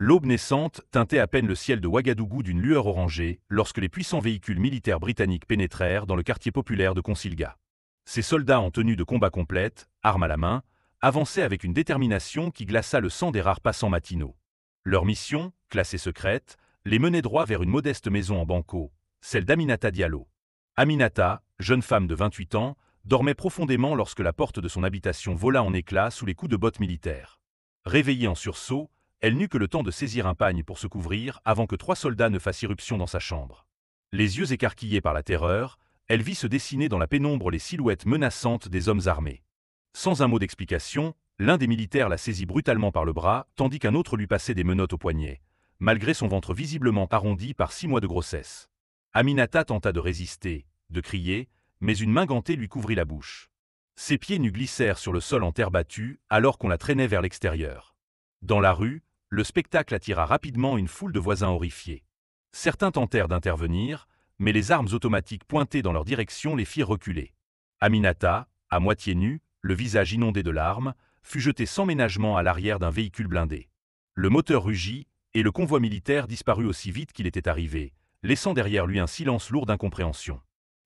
L'aube naissante teintait à peine le ciel de Ouagadougou d'une lueur orangée lorsque les puissants véhicules militaires britanniques pénétrèrent dans le quartier populaire de Consilga. Ces soldats en tenue de combat complète, armes à la main, avançaient avec une détermination qui glaça le sang des rares passants matinaux. Leur mission, classée secrète, les menait droit vers une modeste maison en banco, celle d'Aminata Diallo. Aminata, jeune femme de 28 ans, dormait profondément lorsque la porte de son habitation vola en éclats sous les coups de bottes militaires. Réveillée en sursaut, elle n'eut que le temps de saisir un pagne pour se couvrir avant que 3 soldats ne fassent irruption dans sa chambre. Les yeux écarquillés par la terreur, elle vit se dessiner dans la pénombre les silhouettes menaçantes des hommes armés. Sans un mot d'explication, l'un des militaires la saisit brutalement par le bras, tandis qu'un autre lui passait des menottes au poignet, malgré son ventre visiblement arrondi par 6 mois de grossesse. Aminata tenta de résister, de crier, mais une main gantée lui couvrit la bouche. Ses pieds nus glissèrent sur le sol en terre battue alors qu'on la traînait vers l'extérieur. Dans la rue, le spectacle attira rapidement une foule de voisins horrifiés. Certains tentèrent d'intervenir, mais les armes automatiques pointées dans leur direction les firent reculer. Aminata, à moitié nue, le visage inondé de larmes, fut jetée sans ménagement à l'arrière d'un véhicule blindé. Le moteur rugit, et le convoi militaire disparut aussi vite qu'il était arrivé, laissant derrière lui un silence lourd d'incompréhension.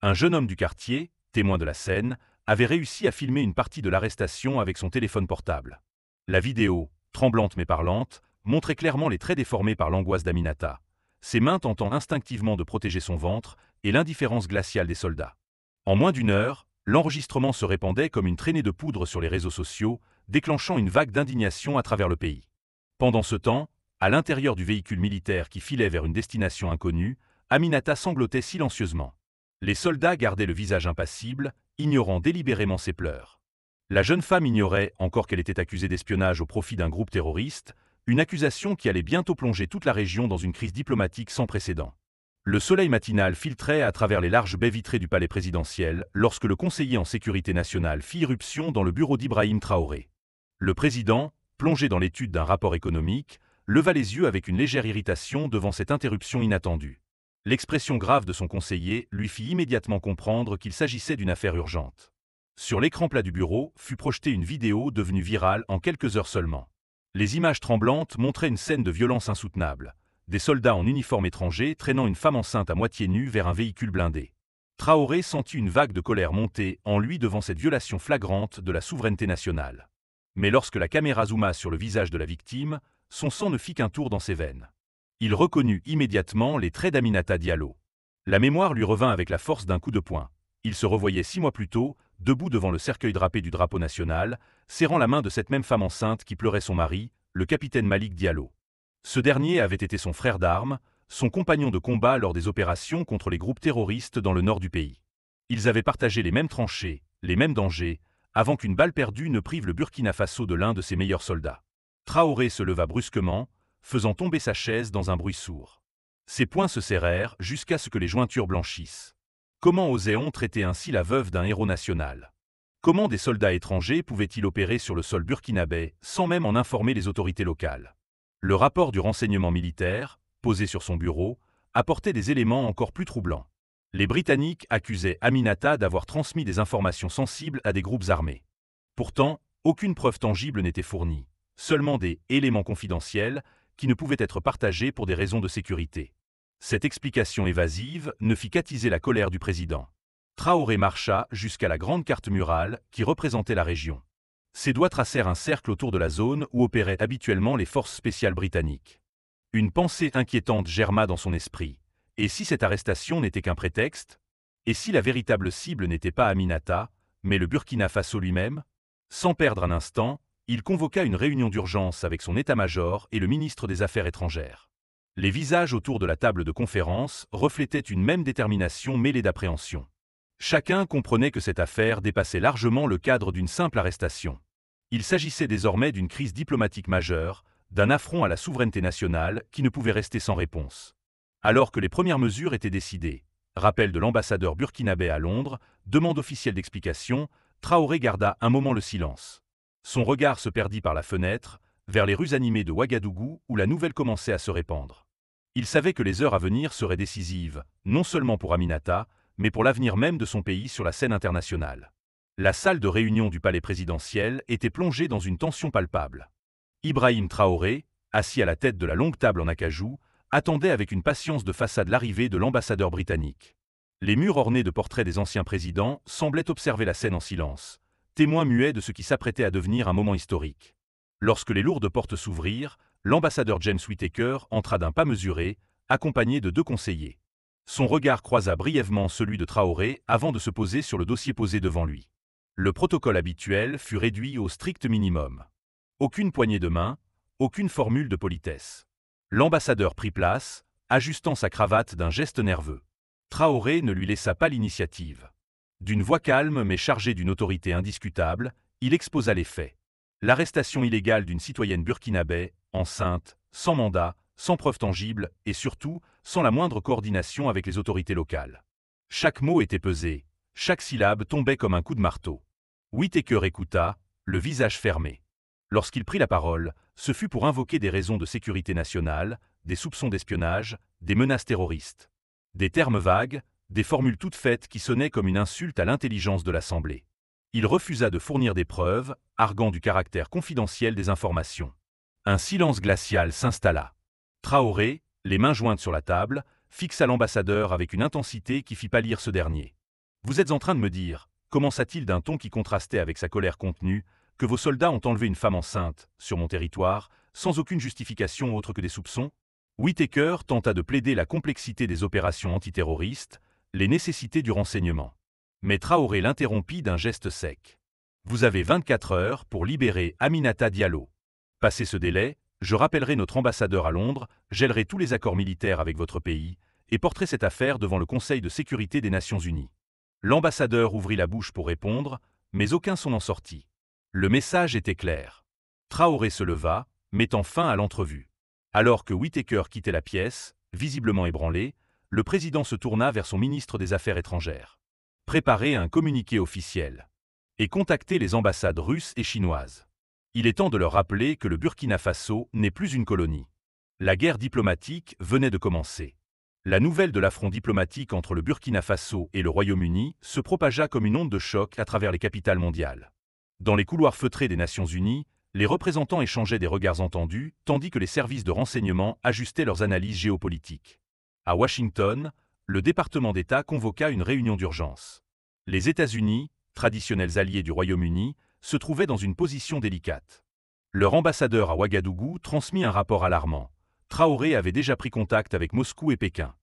Un jeune homme du quartier, témoin de la scène, avait réussi à filmer une partie de l'arrestation avec son téléphone portable. La vidéo, tremblante mais parlante, montrait clairement les traits déformés par l'angoisse d'Aminata, ses mains tentant instinctivement de protéger son ventre et l'indifférence glaciale des soldats. En moins d'une heure, l'enregistrement se répandait comme une traînée de poudre sur les réseaux sociaux, déclenchant une vague d'indignation à travers le pays. Pendant ce temps, à l'intérieur du véhicule militaire qui filait vers une destination inconnue, Aminata sanglotait silencieusement. Les soldats gardaient le visage impassible, ignorant délibérément ses pleurs. La jeune femme ignorait, encore qu'elle était accusée d'espionnage au profit d'un groupe terroriste, une accusation qui allait bientôt plonger toute la région dans une crise diplomatique sans précédent. Le soleil matinal filtrait à travers les larges baies vitrées du palais présidentiel lorsque le conseiller en sécurité nationale fit irruption dans le bureau d'Ibrahim Traoré. Le président, plongé dans l'étude d'un rapport économique, leva les yeux avec une légère irritation devant cette interruption inattendue. L'expression grave de son conseiller lui fit immédiatement comprendre qu'il s'agissait d'une affaire urgente. Sur l'écran plat du bureau fut projetée une vidéo devenue virale en quelques heures seulement. Les images tremblantes montraient une scène de violence insoutenable. Des soldats en uniforme étranger traînant une femme enceinte à moitié nue vers un véhicule blindé. Traoré sentit une vague de colère monter en lui devant cette violation flagrante de la souveraineté nationale. Mais lorsque la caméra zooma sur le visage de la victime, son sang ne fit qu'un tour dans ses veines. Il reconnut immédiatement les traits d'Aminata Diallo. La mémoire lui revint avec la force d'un coup de poing. Il se revoyait 6 mois plus tôt, debout devant le cercueil drapé du drapeau national, serrant la main de cette même femme enceinte qui pleurait son mari, le capitaine Malik Diallo. Ce dernier avait été son frère d'armes, son compagnon de combat lors des opérations contre les groupes terroristes dans le nord du pays. Ils avaient partagé les mêmes tranchées, les mêmes dangers, avant qu'une balle perdue ne prive le Burkina Faso de l'un de ses meilleurs soldats. Traoré se leva brusquement, faisant tomber sa chaise dans un bruit sourd. Ses poings se serrèrent jusqu'à ce que les jointures blanchissent. Comment osait-on traiter ainsi la veuve d'un héros national? Comment des soldats étrangers pouvaient-ils opérer sur le sol burkinabé sans même en informer les autorités locales? Le rapport du renseignement militaire, posé sur son bureau, apportait des éléments encore plus troublants. Les Britanniques accusaient Aminata d'avoir transmis des informations sensibles à des groupes armés. Pourtant, aucune preuve tangible n'était fournie, seulement des « éléments confidentiels » qui ne pouvaient être partagés pour des raisons de sécurité. Cette explication évasive ne fit qu'attiser la colère du président. Traoré marcha jusqu'à la grande carte murale qui représentait la région. Ses doigts tracèrent un cercle autour de la zone où opéraient habituellement les forces spéciales britanniques. Une pensée inquiétante germa dans son esprit. Et si cette arrestation n'était qu'un prétexte? Et si la véritable cible n'était pas Aminata, mais le Burkina Faso lui-même? Sans perdre un instant, il convoqua une réunion d'urgence avec son état-major et le ministre des Affaires étrangères. Les visages autour de la table de conférence reflétaient une même détermination mêlée d'appréhension. Chacun comprenait que cette affaire dépassait largement le cadre d'une simple arrestation. Il s'agissait désormais d'une crise diplomatique majeure, d'un affront à la souveraineté nationale qui ne pouvait rester sans réponse. Alors que les premières mesures étaient décidées, rappel de l'ambassadeur burkinabé à Londres, demande officielle d'explication, Traoré garda un moment le silence. Son regard se perdit par la fenêtre, vers les rues animées de Ouagadougou où la nouvelle commençait à se répandre. Il savait que les heures à venir seraient décisives, non seulement pour Aminata, mais pour l'avenir même de son pays sur la scène internationale. La salle de réunion du palais présidentiel était plongée dans une tension palpable. Ibrahim Traoré, assis à la tête de la longue table en acajou, attendait avec une patience de façade l'arrivée de l'ambassadeur britannique. Les murs ornés de portraits des anciens présidents semblaient observer la scène en silence, témoins muets de ce qui s'apprêtait à devenir un moment historique. Lorsque les lourdes portes s'ouvrirent, l'ambassadeur James Whittaker entra d'un pas mesuré, accompagné de 2 conseillers. Son regard croisa brièvement celui de Traoré avant de se poser sur le dossier posé devant lui. Le protocole habituel fut réduit au strict minimum. Aucune poignée de main, aucune formule de politesse. L'ambassadeur prit place, ajustant sa cravate d'un geste nerveux. Traoré ne lui laissa pas l'initiative. D'une voix calme mais chargée d'une autorité indiscutable, il exposa les faits. L'arrestation illégale d'une citoyenne burkinabé, enceinte, sans mandat, sans preuve tangible et surtout sans la moindre coordination avec les autorités locales. Chaque mot était pesé, chaque syllabe tombait comme un coup de marteau. Whittaker écouta, le visage fermé. Lorsqu'il prit la parole, ce fut pour invoquer des raisons de sécurité nationale, des soupçons d'espionnage, des menaces terroristes. Des termes vagues, des formules toutes faites qui sonnaient comme une insulte à l'intelligence de l'Assemblée. Il refusa de fournir des preuves, arguant du caractère confidentiel des informations. Un silence glacial s'installa. Traoré, les mains jointes sur la table, fixa l'ambassadeur avec une intensité qui fit pâlir ce dernier. « Vous êtes en train de me dire, » commença-t-il d'un ton qui contrastait avec sa colère contenue, « que vos soldats ont enlevé une femme enceinte, sur mon territoire, sans aucune justification autre que des soupçons ?» Whittaker tenta de plaider la complexité des opérations antiterroristes, les nécessités du renseignement. Mais Traoré l'interrompit d'un geste sec. « Vous avez 24 heures pour libérer Aminata Diallo. Passé ce délai, je rappellerai notre ambassadeur à Londres, gèlerai tous les accords militaires avec votre pays et porterai cette affaire devant le Conseil de sécurité des Nations Unies. » L'ambassadeur ouvrit la bouche pour répondre, mais aucun son n'en sortit. Le message était clair. Traoré se leva, mettant fin à l'entrevue. Alors que Whittaker quittait la pièce, visiblement ébranlé, le président se tourna vers son ministre des Affaires étrangères. Préparer un communiqué officiel. Et contacter les ambassades russes et chinoises. Il est temps de leur rappeler que le Burkina Faso n'est plus une colonie. La guerre diplomatique venait de commencer. La nouvelle de l'affront diplomatique entre le Burkina Faso et le Royaume-Uni se propagea comme une onde de choc à travers les capitales mondiales. Dans les couloirs feutrés des Nations Unies, les représentants échangeaient des regards entendus, tandis que les services de renseignement ajustaient leurs analyses géopolitiques. À Washington, le département d'État convoqua une réunion d'urgence. Les États-Unis, traditionnels alliés du Royaume-Uni, se trouvaient dans une position délicate. Leur ambassadeur à Ouagadougou transmit un rapport alarmant. Traoré avait déjà pris contact avec Moscou et Pékin.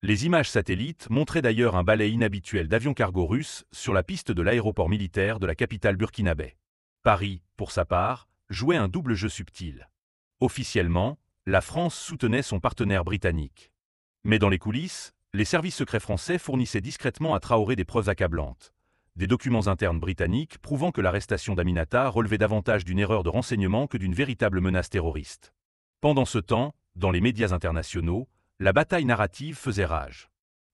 Les images satellites montraient d'ailleurs un balai inhabituel d'avions cargo russes sur la piste de l'aéroport militaire de la capitale burkinabé. Paris, pour sa part, jouait un double jeu subtil. Officiellement, la France soutenait son partenaire britannique. Mais dans les coulisses, les services secrets français fournissaient discrètement à Traoré des preuves accablantes. Des documents internes britanniques prouvant que l'arrestation d'Aminata relevait davantage d'une erreur de renseignement que d'une véritable menace terroriste. Pendant ce temps, dans les médias internationaux, la bataille narrative faisait rage.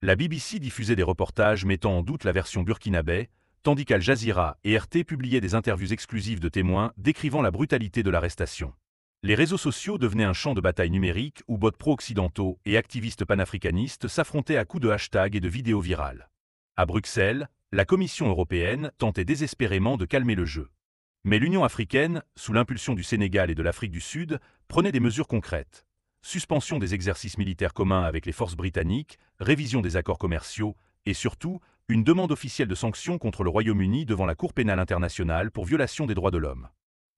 La BBC diffusait des reportages mettant en doute la version burkinabé, tandis qu'Al Jazeera et RT publiaient des interviews exclusives de témoins décrivant la brutalité de l'arrestation. Les réseaux sociaux devenaient un champ de bataille numérique où bots pro-occidentaux et activistes panafricanistes s'affrontaient à coups de hashtags et de vidéos virales. À Bruxelles, la Commission européenne tentait désespérément de calmer le jeu. Mais l'Union africaine, sous l'impulsion du Sénégal et de l'Afrique du Sud, prenait des mesures concrètes. Suspension des exercices militaires communs avec les forces britanniques, révision des accords commerciaux et surtout, une demande officielle de sanctions contre le Royaume-Uni devant la Cour pénale internationale pour violation des droits de l'homme.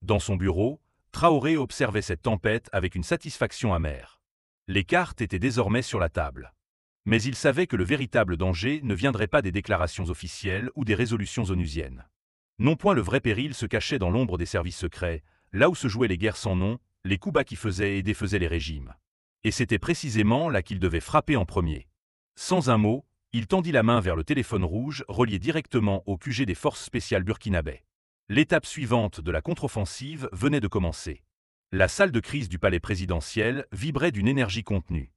Dans son bureau, Traoré observait cette tempête avec une satisfaction amère. Les cartes étaient désormais sur la table. Mais il savait que le véritable danger ne viendrait pas des déclarations officielles ou des résolutions onusiennes. Non point le vrai péril se cachait dans l'ombre des services secrets, là où se jouaient les guerres sans nom, les coups bas qui faisaient et défaisaient les régimes. Et c'était précisément là qu'il devait frapper en premier. Sans un mot, il tendit la main vers le téléphone rouge relié directement au QG des forces spéciales burkinabé. L'étape suivante de la contre-offensive venait de commencer. La salle de crise du palais présidentiel vibrait d'une énergie contenue.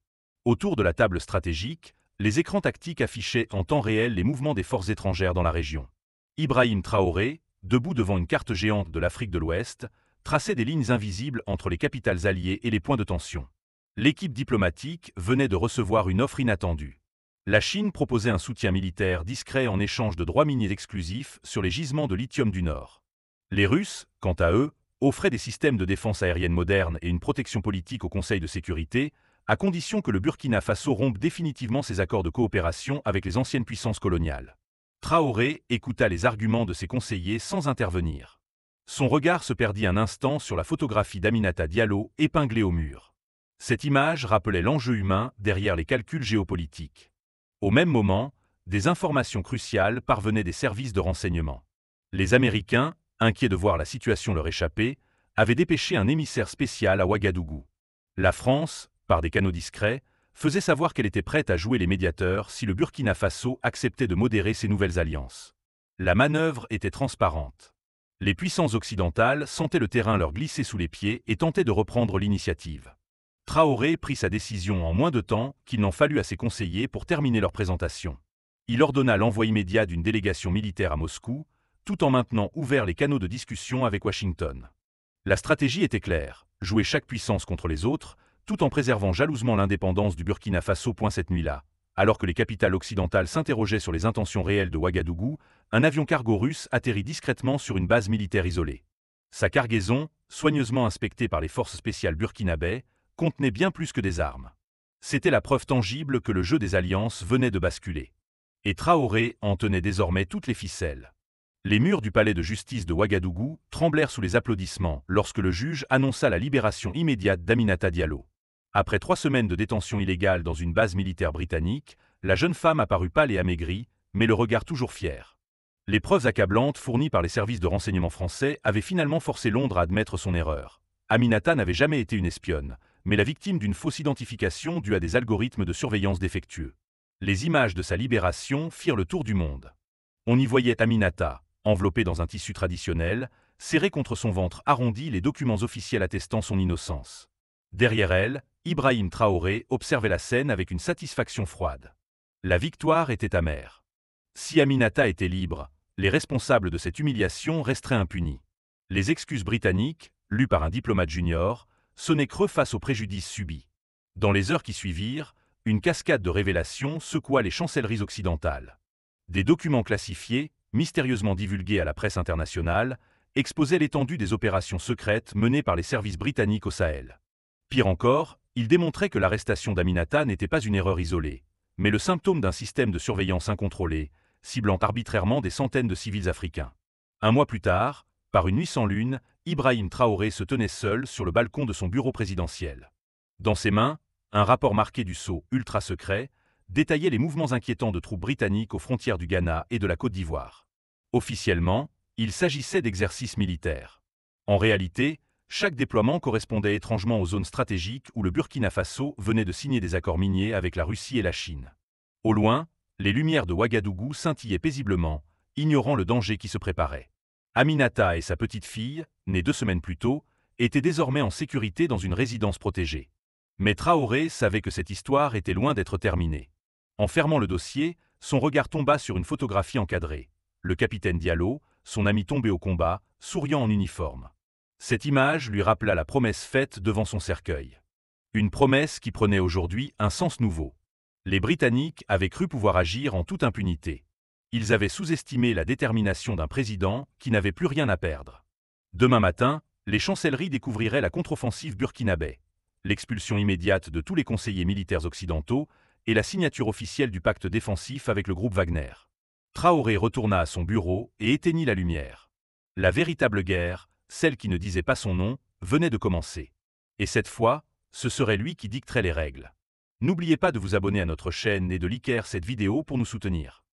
Autour de la table stratégique, les écrans tactiques affichaient en temps réel les mouvements des forces étrangères dans la région. Ibrahim Traoré, debout devant une carte géante de l'Afrique de l'Ouest, traçait des lignes invisibles entre les capitales alliées et les points de tension. L'équipe diplomatique venait de recevoir une offre inattendue. La Chine proposait un soutien militaire discret en échange de droits miniers exclusifs sur les gisements de lithium du Nord. Les Russes, quant à eux, offrait des systèmes de défense aérienne modernes et une protection politique au Conseil de sécurité, à condition que le Burkina Faso rompe définitivement ses accords de coopération avec les anciennes puissances coloniales. Traoré écouta les arguments de ses conseillers sans intervenir. Son regard se perdit un instant sur la photographie d'Aminata Diallo épinglée au mur. Cette image rappelait l'enjeu humain derrière les calculs géopolitiques. Au même moment, des informations cruciales parvenaient des services de renseignement. Les Américains, inquiets de voir la situation leur échapper, avaient dépêché un émissaire spécial à Ouagadougou. La France, par des canaux discrets, faisait savoir qu'elle était prête à jouer les médiateurs si le Burkina Faso acceptait de modérer ses nouvelles alliances. La manœuvre était transparente. Les puissances occidentales sentaient le terrain leur glisser sous les pieds et tentaient de reprendre l'initiative. Traoré prit sa décision en moins de temps qu'il n'en fallut à ses conseillers pour terminer leur présentation. Il ordonna l'envoi immédiat d'une délégation militaire à Moscou, tout en maintenant ouverts les canaux de discussion avec Washington. La stratégie était claire, jouer chaque puissance contre les autres, tout en préservant jalousement l'indépendance du Burkina Faso. Cette nuit-là, alors que les capitales occidentales s'interrogeaient sur les intentions réelles de Ouagadougou, un avion cargo russe atterrit discrètement sur une base militaire isolée. Sa cargaison, soigneusement inspectée par les forces spéciales burkinabais, contenait bien plus que des armes. C'était la preuve tangible que le jeu des alliances venait de basculer. Et Traoré en tenait désormais toutes les ficelles. Les murs du palais de justice de Ouagadougou tremblèrent sous les applaudissements lorsque le juge annonça la libération immédiate d'Aminata Diallo. Après 3 semaines de détention illégale dans une base militaire britannique, la jeune femme apparut pâle et amaigrie, mais le regard toujours fier. Les preuves accablantes fournies par les services de renseignement français avaient finalement forcé Londres à admettre son erreur. Aminata n'avait jamais été une espionne, mais la victime d'une fausse identification due à des algorithmes de surveillance défectueux. Les images de sa libération firent le tour du monde. On y voyait Aminata, enveloppée dans un tissu traditionnel, serrée contre son ventre arrondi les documents officiels attestant son innocence. Derrière elle, Ibrahim Traoré observait la scène avec une satisfaction froide. La victoire était amère. Si Aminata était libre, les responsables de cette humiliation resteraient impunis. Les excuses britanniques, lues par un diplomate junior, sonnaient creux face au préjudice subi. Dans les heures qui suivirent, une cascade de révélations secoua les chancelleries occidentales. Des documents classifiés, mystérieusement divulgués à la presse internationale, exposaient l'étendue des opérations secrètes menées par les services britanniques au Sahel. Pire encore, ils démontraient que l'arrestation d'Aminata n'était pas une erreur isolée, mais le symptôme d'un système de surveillance incontrôlé, ciblant arbitrairement des centaines de civils africains. Un mois plus tard, par une nuit sans lune, Ibrahim Traoré se tenait seul sur le balcon de son bureau présidentiel. Dans ses mains, un rapport marqué du sceau ultra secret détaillait les mouvements inquiétants de troupes britanniques aux frontières du Ghana et de la Côte d'Ivoire. Officiellement, il s'agissait d'exercices militaires. En réalité, chaque déploiement correspondait étrangement aux zones stratégiques où le Burkina Faso venait de signer des accords miniers avec la Russie et la Chine. Au loin, les lumières de Ouagadougou scintillaient paisiblement, ignorant le danger qui se préparait. Aminata et sa petite fille, née 2 semaines plus tôt, étaient désormais en sécurité dans une résidence protégée. Mais Traoré savait que cette histoire était loin d'être terminée. En fermant le dossier, son regard tomba sur une photographie encadrée. Le capitaine Diallo, son ami tombé au combat, souriant en uniforme. Cette image lui rappela la promesse faite devant son cercueil. Une promesse qui prenait aujourd'hui un sens nouveau. Les Britanniques avaient cru pouvoir agir en toute impunité. Ils avaient sous-estimé la détermination d'un président qui n'avait plus rien à perdre. Demain matin, les chancelleries découvriraient la contre-offensive burkinabé, l'expulsion immédiate de tous les conseillers militaires occidentaux et la signature officielle du pacte défensif avec le groupe Wagner. Traoré retourna à son bureau et éteignit la lumière. La véritable guerre, celle qui ne disait pas son nom, venait de commencer. Et cette fois, ce serait lui qui dicterait les règles. N'oubliez pas de vous abonner à notre chaîne et de liker cette vidéo pour nous soutenir.